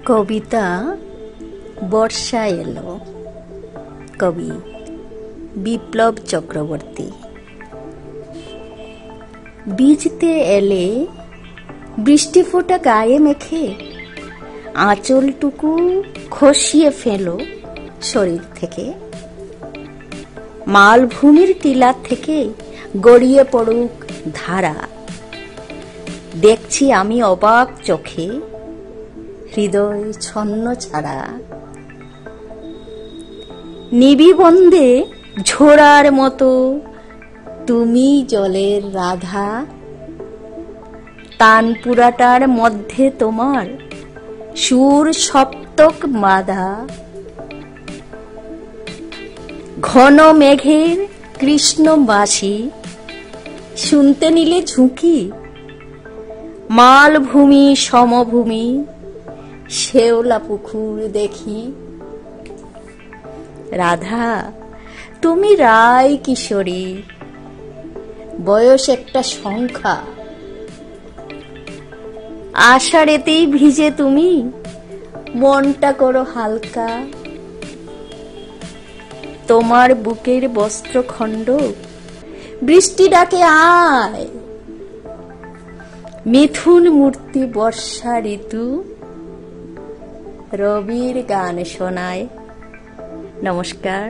কবিতা বর্ষা এলো। কবি বিপ্লব চক্রবর্তী। ভিজতে এলে বৃষ্টি ফোঁটা গায়ে মেখে আঁচলটুকু খসিয়ে ফেলো শরীর থেকে। মালভূমির টিলা থেকে গড়িয়ে পড়ুক ধারা, দেখছি আমি অবাক চোখে হৃদয় ছন্ন ছাড়া। নিবিবন্ধে ঝোড়ার মতো তুমি জলের রাধা, তানপুরাটার মধ্যে তোমার সুর সপ্তক মাধা। ঘন মেঘের কৃষ্ণ বাঁশি শুনতে নিলে ঝুঁকি, মালভূমি সমভূমি শেওলা পুকুর দেখি। রাধা তুমি রায় কিশোরী, বয়স একটা সংখ্যা। আষাঢ়েতেই ভিজে তুমি মনটা করো হালকা। তোমার বুকের বস্ত্রখণ্ড বৃষ্টি ডাকে আয়। মিথুন মূর্তি বর্ষা ঋতু রবির গান শোনায়। নমস্কার।